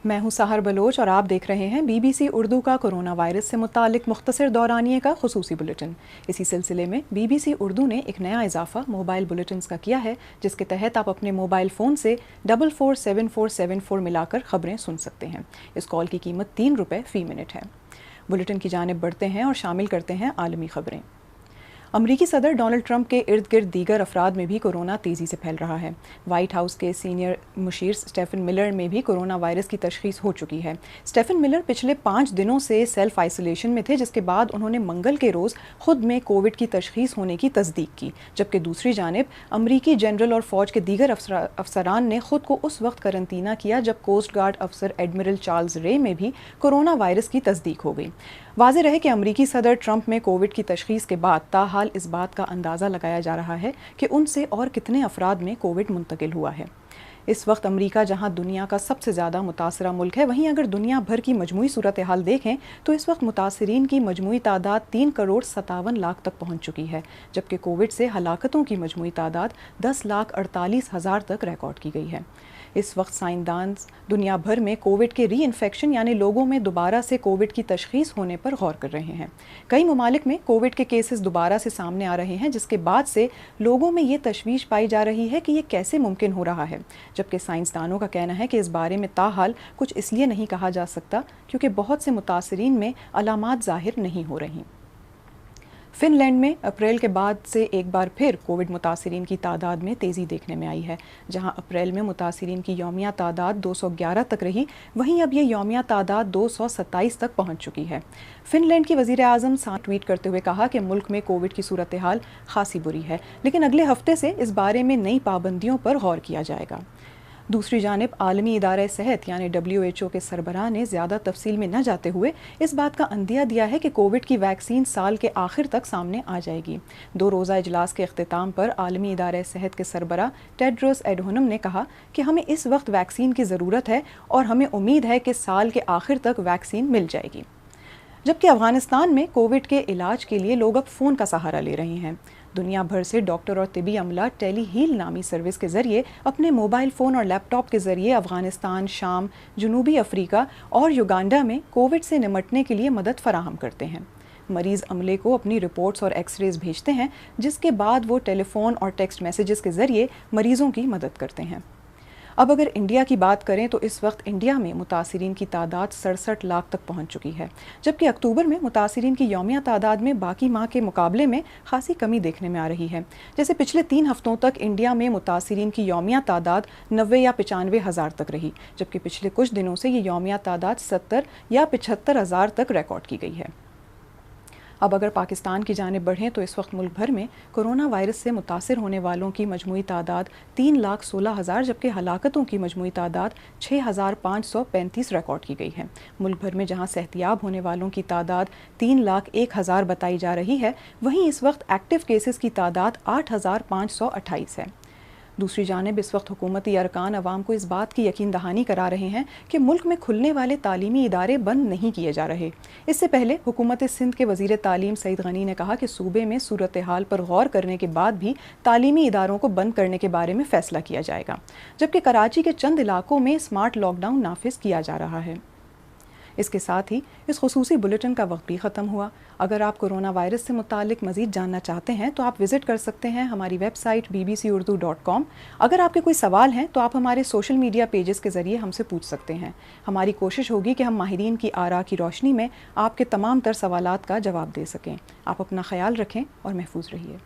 میں ہوں سحر بلوچ اور آپ دیکھ رہے ہیں BBC اردو کا کورونا وائرس سے متعلق مختصر دورانیے کا خصوصی بلیٹن۔ اسی سلسلے میں BBC اردو نے ایک نیا اضافہ موبائل بلیٹنز کا کیا ہے، جس کے تحت آپ اپنے موبائل فون سے 447474 ملا کر خبریں سن سکتے ہیں۔ اس کال کی قیمت 3 روپے فی منٹ ہے۔ بلیٹن کی جانب بڑھتے ہیں اور شامل کرتے ہیں عالمی خبریں۔ امریکی صدر ڈونلڈ ٹرمپ کے ارد گرد دیگر افراد میں بھی کورونا تیزی سے پھیل رہا ہے۔ وائٹ ہاؤس کے سینئر مشیر اسٹیفن ملر میں بھی کورونا وائرس کی تشخیص ہو چکی ہے۔ اسٹیفن ملر پچھلے 5 دنوں سے سیلف آئسولیشن میں تھے، جس کے بعد انہوں نے منگل کے روز خود میں کووڈ کی تشخیص ہونے کی تصدیق کی، جبکہ دوسری جانب امریکی جنرل اور فوج کے دیگر افسران نے خود کو اس وقت قرنطینہ کیا جب کوسٹ گارڈ افسر ایڈمرل چارلز رے میں بھی کورونا وائرس کی تصدیق ہو گئی۔ واضح رہے کہ امریکی صدر ٹرمپ میں کووڈ کی تشخیص کے بعد تاحال اس بات کا اندازہ لگایا جا رہا ہے کہ ان سے اور کتنے افراد میں کووڈ منتقل ہوا ہے۔ اس وقت امریکہ جہاں دنیا کا سب سے زیادہ متاثرہ ملک ہے، وہیں اگر دنیا بھر کی مجموعی صورتحال دیکھیں تو اس وقت متاثرین کی مجموعی تعداد 3,57,00,000 تک پہنچ چکی ہے، جبکہ کووڈ سے ہلاکتوں کی مجموعی تعداد 10,48,000 تک ریکارڈ کی گئی ہے۔ اس وقت سائنسدان دنیا بھر میں کووڈ کے ری انفیکشن یعنی لوگوں میں دوبارہ سے کووڈ کی تشخیص ہونے پر غور کر رہے ہیں۔ کئی ممالک میں کووڈ کے کیسز دوبارہ سے سامنے آ رہے ہیں، جس کے بعد سے لوگوں میں یہ تشویش پائی جا رہی ہے کہ یہ کیسے ممکن ہو رہا ہے، جبکہ سائنسدانوں کا کہنا ہے کہ اس بارے میں تاحال کچھ اس لیے نہیں کہا جا سکتا کیونکہ بہت سے متاثرین میں علامات ظاہر نہیں ہو رہی۔ فن لینڈ میں اپریل کے بعد سے ایک بار پھر کووڈ متاثرین کی تعداد میں تیزی دیکھنے میں آئی ہے۔ جہاں اپریل میں متاثرین کی یومیہ تعداد 211 تک رہی، وہیں اب یہ یومیہ تعداد 227 تک پہنچ چکی ہے۔ فن لینڈ کی وزیر اعظم ٹویٹ کرتے ہوئے کہا کہ ملک میں کووڈ کی صورتحال خاصی بری ہے، لیکن اگلے ہفتے سے اس بارے میں نئی پابندیوں پر غور کیا جائے گا۔ دوسری جانب عالمی ادارہ صحت یعنی WHO کے سربراہ نے زیادہ تفصیل میں نہ جاتے ہوئے اس بات کا عندیہ دیا ہے کہ کووڈ کی ویکسین سال کے آخر تک سامنے آ جائے گی۔ 2 روزہ اجلاس کے اختتام پر عالمی ادارہ صحت کے سربراہ ٹیڈروس ایڈہنم نے کہا کہ ہمیں اس وقت ویکسین کی ضرورت ہے اور ہمیں امید ہے کہ سال کے آخر تک ویکسین مل جائے گی۔ جبکہ افغانستان میں کووڈ کے علاج کے لیے لوگ اب فون کا سہارا لے رہے ہیں۔ دنیا بھر سے ڈاکٹر اور طبی عملہ ٹیلی ہیل نامی سروس کے ذریعے اپنے موبائل فون اور لیپ ٹاپ کے ذریعے افغانستان، شام، جنوبی افریقہ اور یوگانڈا میں کووڈ سے نمٹنے کے لیے مدد فراہم کرتے ہیں۔ مریض عملے کو اپنی رپورٹس اور ایکس ریز بھیجتے ہیں، جس کے بعد وہ ٹیلی فون اور ٹیکسٹ میسیجز کے ذریعے مریضوں کی مدد کرتے ہیں۔ اب اگر انڈیا کی بات کریں تو اس وقت انڈیا میں متاثرین کی تعداد 67 لاکھ تک پہنچ چکی ہے، جبکہ اکتوبر میں متاثرین کی یومیہ تعداد میں باقی ماہ کے مقابلے میں خاصی کمی دیکھنے میں آ رہی ہے۔ جیسے پچھلے 3 ہفتوں تک انڈیا میں متاثرین کی یومیہ تعداد 90 یا 95 ہزار تک رہی، جبکہ پچھلے کچھ دنوں سے یہ یومیہ تعداد 70 یا 75 ہزار تک ریکارڈ کی گئی ہے۔ اب اگر پاکستان کی جانب بڑھیں تو اس وقت ملک بھر میں کورونا وائرس سے متاثر ہونے والوں کی مجموعی تعداد 3,16,000 جبکہ ہلاکتوں کی مجموعی تعداد 6,535 ریکارڈ کی گئی ہے۔ ملک بھر میں جہاں صحتیاب ہونے والوں کی تعداد 3,01,000 بتائی جا رہی ہے، وہیں اس وقت ایکٹیو کیسز کی تعداد 8,528 ہے۔ دوسری جانب اس وقت حکومتی ارکان عوام کو اس بات کی یقین دہانی کرا رہے ہیں کہ ملک میں کھلنے والے تعلیمی ادارے بند نہیں کیے جا رہے۔ اس سے پہلے حکومت سندھ کے وزیر تعلیم سعید غنی نے کہا کہ صوبے میں صورتحال پر غور کرنے کے بعد بھی تعلیمی اداروں کو بند کرنے کے بارے میں فیصلہ کیا جائے گا، جبکہ کراچی کے چند علاقوں میں اسمارٹ لاک ڈاؤن نافذ کیا جا رہا ہے۔ اس کے ساتھ ہی اس خصوصی بلیٹن کا وقت بھی ختم ہوا۔ اگر آپ کورونا وائرس سے متعلق مزید جاننا چاہتے ہیں تو آپ وزٹ کر سکتے ہیں ہماری ویب سائٹ bbcurdu.com۔ اگر آپ کے کوئی سوال ہیں تو آپ ہمارے سوشل میڈیا پیجز کے ذریعے ہم سے پوچھ سکتے ہیں۔ ہماری کوشش ہوگی کہ ہم ماہرین کی آراء کی روشنی میں آپ کے تمام تر سوالات کا جواب دے سکیں۔ آپ اپنا خیال رکھیں اور محفوظ رہیے۔